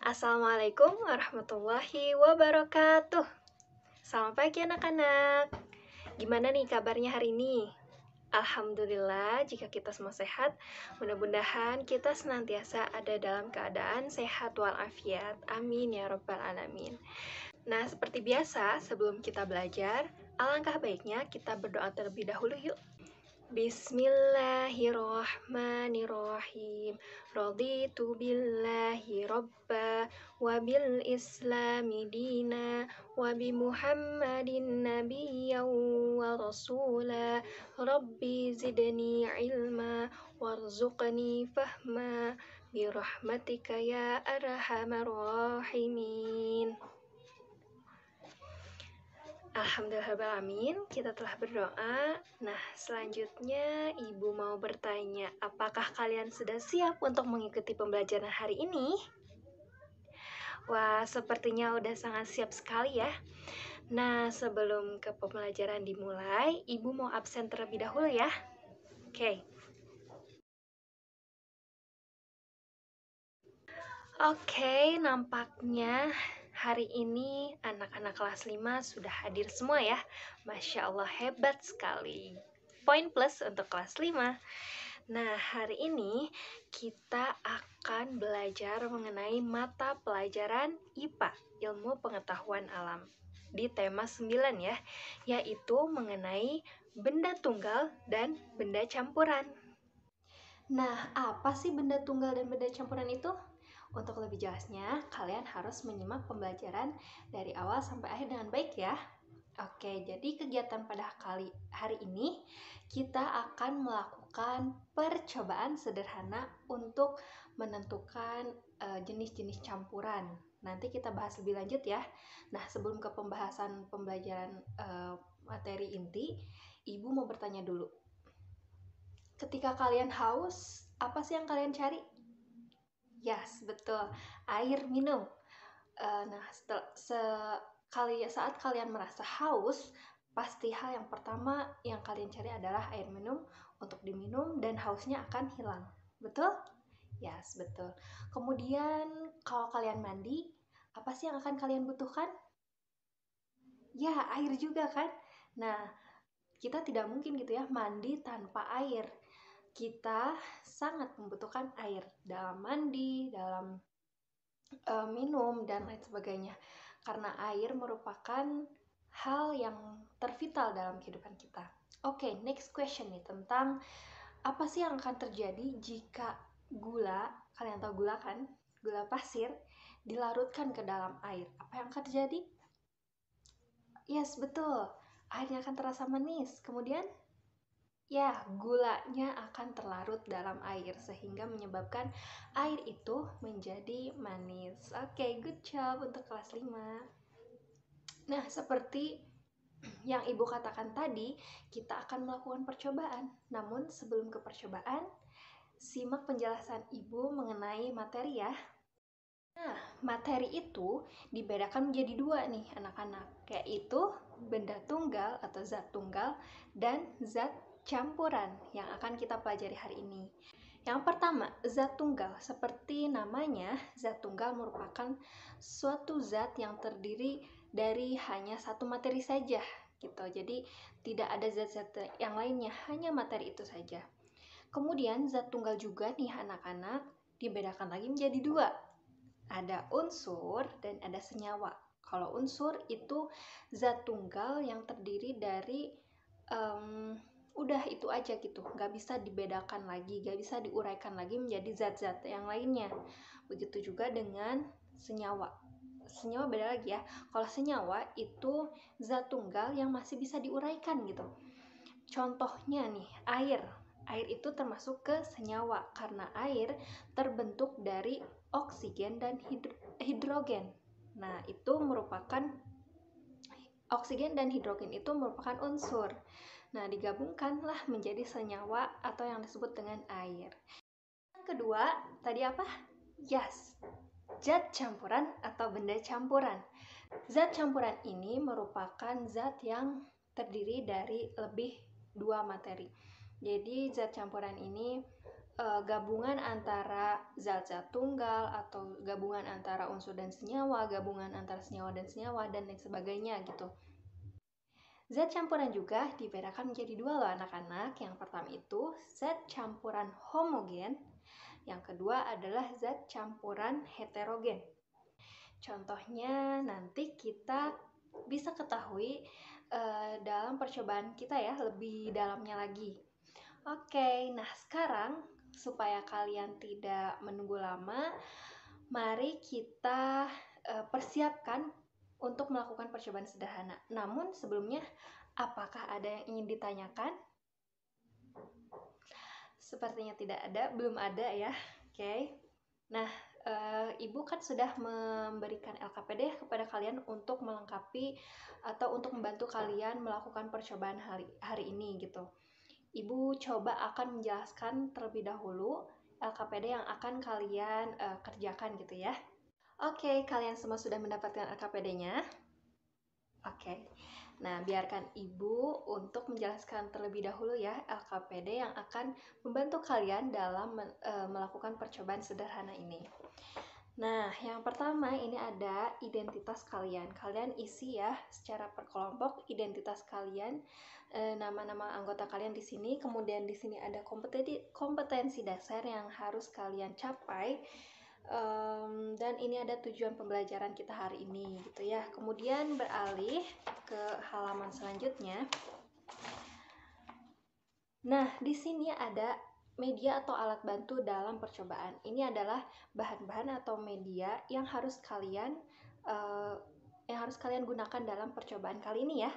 Assalamualaikum warahmatullahi wabarakatuh. Selamat pagi anak-anak. Gimana nih kabarnya hari ini? Alhamdulillah jika kita semua sehat. Mudah-mudahan kita senantiasa ada dalam keadaan sehat walafiat. Amin ya rabbal alamin. Nah, seperti biasa sebelum kita belajar, alangkah baiknya kita berdoa terlebih dahulu yuk. Bismillahirrahmanirrahim. Raditu billahi robba wa bil islami dina wa bi muhammadin nabiyyan wa rasula. Rabbi zidni ilma warzuqni fahma birahmatika ya arhamar rahimin. Alhamdulillahirrahmanirrahim, kita telah berdoa. Nah, selanjutnya Ibu mau bertanya, apakah kalian sudah siap untuk mengikuti pembelajaran hari ini? Wah, sepertinya udah sangat siap sekali ya. Nah, sebelum ke pembelajaran dimulai, Ibu mau absen terlebih dahulu ya. Oke, nampaknya hari ini anak-anak kelas 5 sudah hadir semua ya. Masya Allah, hebat sekali. Poin plus untuk kelas 5. Nah, hari ini kita akan belajar mengenai mata pelajaran IPA, Ilmu Pengetahuan Alam. Di tema 9 ya, yaitu mengenai benda tunggal dan benda campuran. Nah, apa sih benda tunggal dan benda campuran itu? Untuk lebih jelasnya, kalian harus menyimak pembelajaran dari awal sampai akhir dengan baik ya. Oke, jadi kegiatan pada hari ini kita akan melakukan percobaan sederhana untuk menentukan jenis-jenis campuran. Nanti kita bahas lebih lanjut ya. Nah, sebelum ke pembahasan pembelajaran materi inti, Ibu mau bertanya dulu. Ketika kalian haus, apa sih yang kalian cari? Yes, betul. Air minum. Nah, saat kalian merasa haus, pasti hal yang pertama yang kalian cari adalah air minum untuk diminum dan hausnya akan hilang. Betul? Yes, betul. Kemudian, kalau kalian mandi, apa sih yang akan kalian butuhkan? Ya, air juga kan? Nah, kita tidak mungkin gitu ya mandi tanpa air. Kita sangat membutuhkan air dalam mandi, dalam minum, dan lain sebagainya. Karena air merupakan hal yang tervital dalam kehidupan kita. Oke, next question nih tentang apa sih yang akan terjadi jika gula, kalian tahu gula kan? Gula pasir dilarutkan ke dalam air. Apa yang akan terjadi? Yes, betul. Airnya akan terasa manis. Kemudian ya, gulanya akan terlarut dalam air sehingga menyebabkan air itu menjadi manis. Oke, good job untuk kelas 5. Nah, seperti yang Ibu katakan tadi, kita akan melakukan percobaan. Namun sebelum ke percobaan, simak penjelasan Ibu mengenai materi ya. Nah, materi itu dibedakan menjadi dua nih anak-anak, yaitu benda tunggal atau zat tunggal dan zat campuran yang akan kita pelajari hari ini. Yang pertama, zat tunggal. Seperti namanya, zat tunggal merupakan suatu zat yang terdiri dari hanya satu materi saja gitu. Jadi tidak ada zat-zat yang lainnya, hanya materi itu saja. Kemudian zat tunggal juga nih anak-anak dibedakan lagi menjadi dua. Ada unsur dan ada senyawa. Kalau unsur itu zat tunggal yang terdiri dari udah itu aja gitu, nggak bisa dibedakan lagi, nggak bisa diuraikan lagi menjadi zat-zat yang lainnya. Begitu juga dengan senyawa. Senyawa beda lagi ya. Kalau senyawa itu zat tunggal yang masih bisa diuraikan gitu. Contohnya nih, air. Air itu termasuk ke senyawa karena air terbentuk dari oksigen dan hidrogen. Nah, itu merupakan oksigen dan hidrogen itu merupakan unsur. Nah, digabungkanlah menjadi senyawa atau yang disebut dengan air. Yang kedua, tadi apa? Yes, zat campuran atau benda campuran. Zat campuran ini merupakan zat yang terdiri dari lebih dua materi. Jadi, zat campuran ini gabungan antara zat-zat tunggal atau gabungan antara unsur dan senyawa, gabungan antara senyawa dan senyawa, dan lain sebagainya gitu. Zat campuran juga dibedakan menjadi dua loh anak-anak. Yang pertama itu zat campuran homogen, yang kedua adalah zat campuran heterogen. Contohnya nanti kita bisa ketahui dalam percobaan kita ya, lebih dalamnya lagi. Oke, nah sekarang supaya kalian tidak menunggu lama, mari kita persiapkan untuk melakukan percobaan sederhana. Namun sebelumnya, apakah ada yang ingin ditanyakan? Sepertinya tidak ada, belum ada ya. Oke. Nah, Ibu kan sudah memberikan LKPD kepada kalian untuk melengkapi atau untuk membantu kalian melakukan percobaan hari ini gitu. Ibu coba akan menjelaskan terlebih dahulu LKPD yang akan kalian kerjakan gitu ya. Oke, kalian semua sudah mendapatkan LKPD-nya? Oke. Nah, biarkan Ibu untuk menjelaskan terlebih dahulu ya LKPD yang akan membantu kalian dalam melakukan percobaan sederhana ini. Nah, yang pertama ini ada identitas kalian. Kalian isi ya secara per kelompok identitas kalian, nama-nama anggota kalian di sini. Kemudian di sini ada kompetensi dasar yang harus kalian capai. Dan ini ada tujuan pembelajaran kita hari ini gitu ya. Kemudian beralih ke halaman selanjutnya. Nah, di sini ada media atau alat bantu dalam percobaan. Ini adalah bahan-bahan atau media yang harus kalian gunakan dalam percobaan kali ini ya.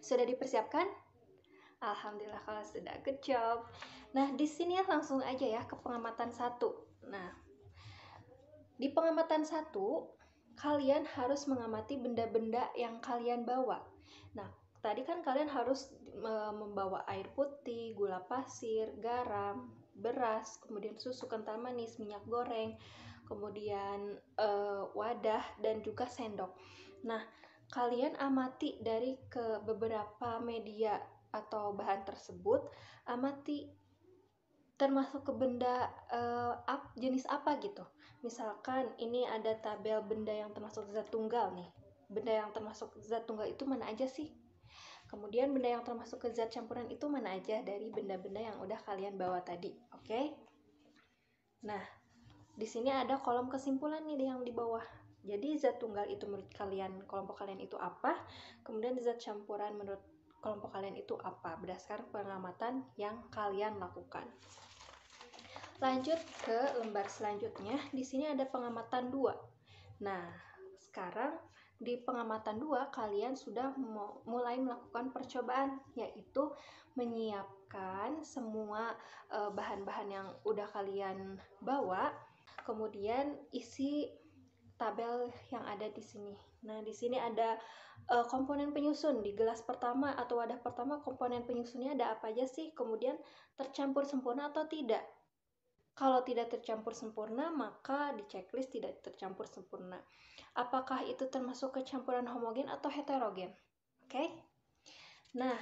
Sudah dipersiapkan? Alhamdulillah kalau sudah, good job. Nah, di sini langsung aja ya ke pengamatan 1. Nah, di pengamatan 1, kalian harus mengamati benda-benda yang kalian bawa. Nah, tadi kan kalian harus membawa air putih, gula pasir, garam, beras, kemudian susu kental manis, minyak goreng, kemudian wadah, dan juga sendok. Nah, kalian amati dari ke beberapa media atau bahan tersebut, amati termasuk ke benda jenis apa gitu. Misalkan ini ada tabel benda yang termasuk zat tunggal nih. Benda yang termasuk zat tunggal itu mana aja sih? Kemudian benda yang termasuk ke zat campuran itu mana aja dari benda-benda yang udah kalian bawa tadi, oke? Nah, di sini ada kolom kesimpulan nih yang di bawah. Jadi zat tunggal itu menurut kalian, kelompok kalian itu apa? Kemudian zat campuran menurut kelompok kalian itu apa? Berdasarkan pengamatan yang kalian lakukan. Lanjut ke lembar selanjutnya. Di sini ada pengamatan 2. Nah, sekarang di pengamatan 2 kalian sudah mulai melakukan percobaan, yaitu menyiapkan semua bahan-bahan yang udah kalian bawa, kemudian isi tabel yang ada di sini. Nah, di sini ada komponen penyusun. Di gelas pertama atau wadah pertama komponen penyusunnya ada apa aja sih? Kemudian tercampur sempurna atau tidak? Kalau tidak tercampur sempurna, maka di checklist tidak tercampur sempurna. Apakah itu termasuk kecampuran homogen atau heterogen? Oke? Nah,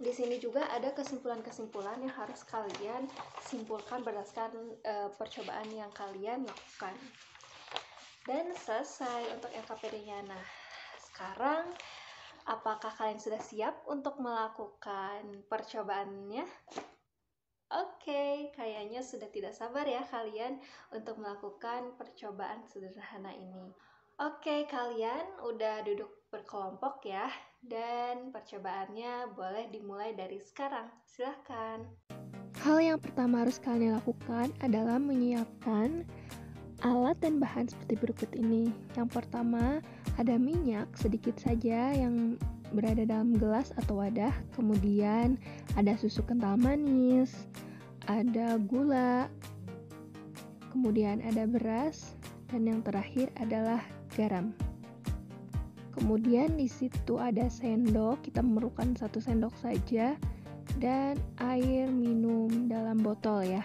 di sini juga ada kesimpulan-kesimpulan yang harus kalian simpulkan berdasarkan percobaan yang kalian lakukan. Dan selesai untuk LKPD-nya. Nah, sekarang apakah kalian sudah siap untuk melakukan percobaannya? Oke, kayaknya sudah tidak sabar ya kalian untuk melakukan percobaan sederhana ini. Oke, kalian udah duduk berkelompok ya, dan percobaannya boleh dimulai dari sekarang. Silahkan. Hal yang pertama harus kalian lakukan adalah menyiapkan alat dan bahan seperti berikut ini. Yang pertama, ada minyak sedikit saja yang berada dalam gelas atau wadah. Kemudian ada susu kental manis, ada gula, kemudian ada beras, dan yang terakhir adalah garam. Kemudian di situ ada sendok, kita memerlukan 1 sendok saja, dan air minum dalam botol ya.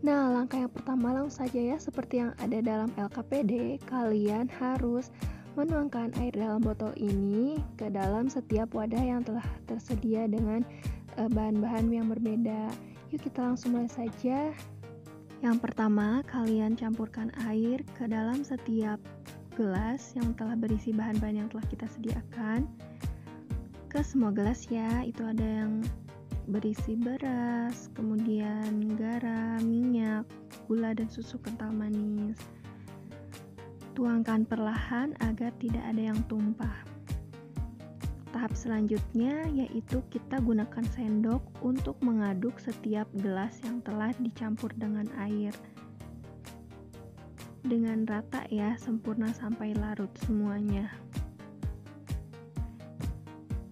Nah, langkah yang pertama langsung saja ya, seperti yang ada dalam LKPD, kalian harus menuangkan air dalam botol ini ke dalam setiap wadah yang telah tersedia dengan bahan-bahan yang berbeda. Yuk kita langsung mulai saja. Yang pertama, kalian campurkan air ke dalam setiap gelas yang telah berisi bahan-bahan yang telah kita sediakan. Ke semua gelas ya, itu ada yang berisi beras, kemudian garam, minyak, gula, dan susu kental manis. Tuangkan perlahan agar tidak ada yang tumpah. Tahap selanjutnya yaitu kita gunakan sendok untuk mengaduk setiap gelas yang telah dicampur dengan air. Dengan rata ya, sempurna sampai larut semuanya.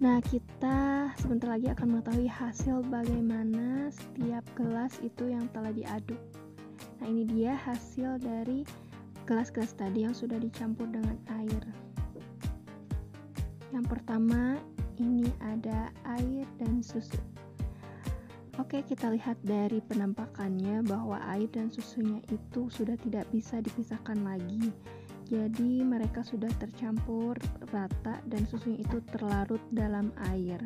Nah, kita sebentar lagi akan mengetahui hasil bagaimana setiap gelas itu yang telah diaduk. Nah, ini dia hasil dari gelas-gelas tadi yang sudah dicampur dengan air. Yang pertama, ini ada air dan susu. Oke, kita lihat dari penampakannya bahwa air dan susunya itu sudah tidak bisa dipisahkan lagi. Jadi mereka sudah tercampur rata dan susunya itu terlarut dalam air.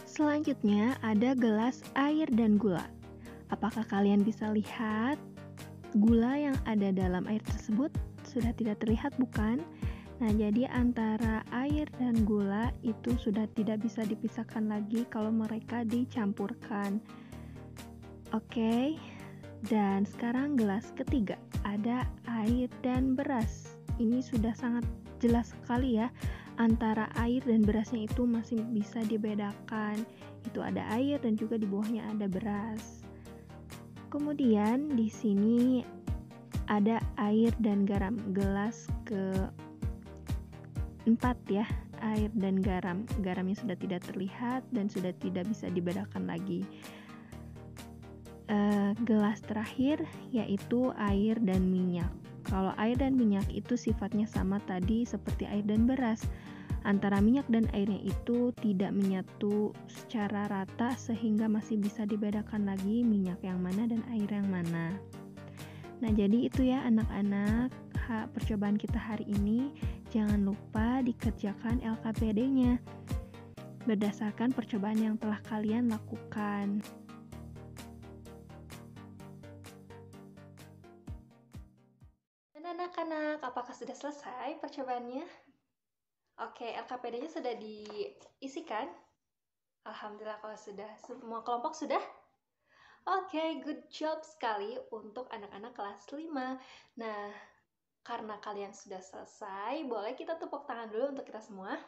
Selanjutnya ada gelas air dan gula. Apakah kalian bisa lihat gula yang ada dalam air tersebut? Sudah tidak terlihat bukan? Nah, jadi antara air dan gula itu sudah tidak bisa dipisahkan lagi kalau mereka dicampurkan. Oke, dan sekarang gelas ketiga, ada air dan beras. Ini sudah sangat jelas sekali ya, antara air dan berasnya itu masih bisa dibedakan. Itu ada air dan juga di bawahnya ada beras. Kemudian di sini ada air dan garam, gelas ke-4 ya, air dan garam. Garamnya sudah tidak terlihat dan sudah tidak bisa dibedakan lagi. Gelas terakhir yaitu air dan minyak. Kalau air dan minyak itu sifatnya sama tadi seperti air dan beras. Antara minyak dan airnya itu tidak menyatu secara rata sehingga masih bisa dibedakan lagi minyak yang mana dan air yang mana. Nah, jadi itu ya anak-anak, percobaan kita hari ini. Jangan lupa dikerjakan LKPD-nya berdasarkan percobaan yang telah kalian lakukan. Dan anak-anak, apakah sudah selesai percobaannya? Oke, LKPD-nya sudah diisikan? Alhamdulillah kalau sudah. Semua kelompok sudah? Oke, good job sekali untuk anak-anak kelas 5. Nah, karena kalian sudah selesai, boleh kita tepuk tangan dulu untuk kita semua.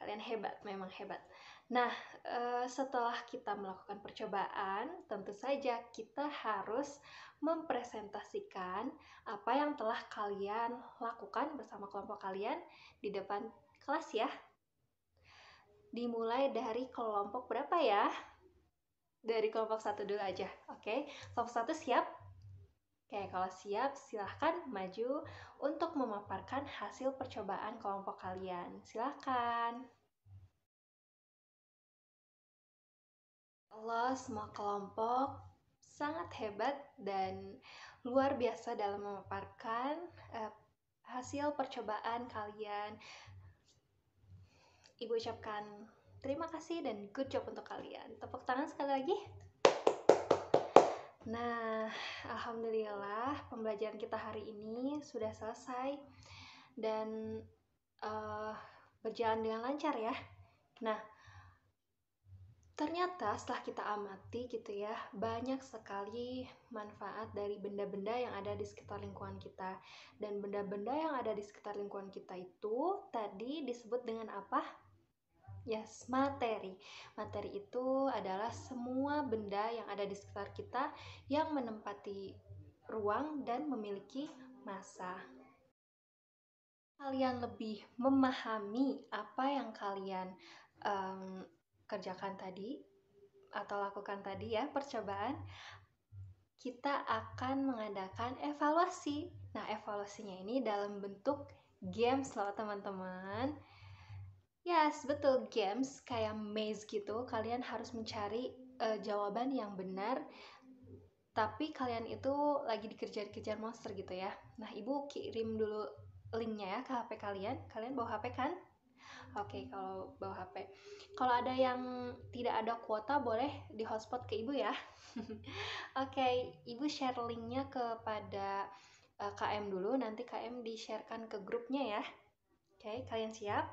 Kalian hebat, memang hebat. Nah, setelah kita melakukan percobaan, tentu saja kita harus mempresentasikan apa yang telah kalian lakukan bersama kelompok kalian di depan kelas ya. Dimulai dari kelompok berapa ya? Dari kelompok 1 dulu aja, oke? Kelompok 1 siap? Oke, kalau siap silahkan maju untuk memaparkan hasil percobaan kelompok kalian. Silahkan. Allah, semua kelompok sangat hebat dan luar biasa dalam memaparkan hasil percobaan kalian. Ibu ucapkan terima kasih dan good job untuk kalian. Tepuk tangan sekali lagi. Nah, alhamdulillah pembelajaran kita hari ini sudah selesai dan berjalan dengan lancar ya. Nah, ternyata setelah kita amati gitu ya, banyak sekali manfaat dari benda-benda yang ada di sekitar lingkungan kita. Dan benda-benda yang ada di sekitar lingkungan kita itu tadi disebut dengan apa? Yes, materi. Materi itu adalah semua benda yang ada di sekitar kita yang menempati ruang dan memiliki massa. Kalian lebih memahami apa yang kalian kerjakan tadi atau lakukan tadi ya percobaan, kita akan mengadakan evaluasi. Nah, evaluasinya ini dalam bentuk games loh teman-teman. Yes, betul, games kayak maze gitu. Kalian harus mencari jawaban yang benar, tapi kalian itu lagi dikejar-kejar monster gitu ya. Nah, ibu kirim dulu linknya ya ke HP kalian. Kalian bawa HP kan? Oke, kalau bawa HP. Kalau ada yang tidak ada kuota, boleh di hotspot ke Ibu ya. Oke, Ibu share linknya kepada KM dulu, nanti KM di-sharekan ke grupnya ya. Oke, kalian siap?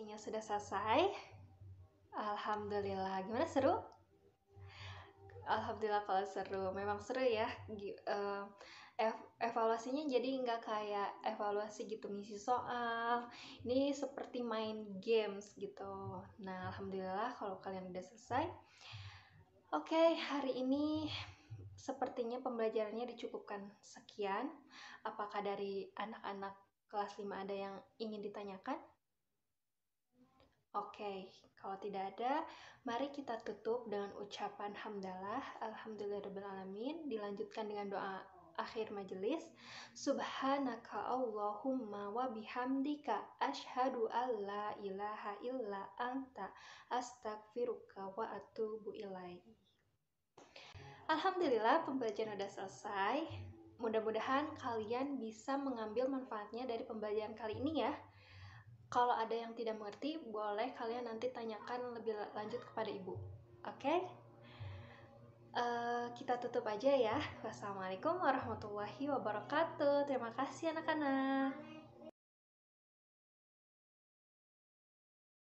Pastinya sudah selesai. Alhamdulillah. Gimana, seru? Alhamdulillah kalau seru. Memang seru ya. Evaluasinya jadi nggak kayak evaluasi gitu ngisi soal. Ini seperti main games gitu. Nah, alhamdulillah kalau kalian udah selesai. Oke, hari ini sepertinya pembelajarannya dicukupkan sekian. Apakah dari anak-anak kelas 5 ada yang ingin ditanyakan? Oke, kalau tidak ada, mari kita tutup dengan ucapan hamdalah, alhamdulillahirrahmanirrahim, dilanjutkan dengan doa akhir majelis. Subhanaka Allahumma wa bihamdika asyhadu an la ilaha illa anta astaghfiruka wa atubu ilaik. Alhamdulillah pembelajaran udah selesai. Mudah-mudahan kalian bisa mengambil manfaatnya dari pembelajaran kali ini ya. Kalau ada yang tidak mengerti, boleh kalian nanti tanyakan lebih lanjut kepada ibu. Oke? Kita tutup aja ya. Wassalamualaikum warahmatullahi wabarakatuh. Terima kasih anak-anak.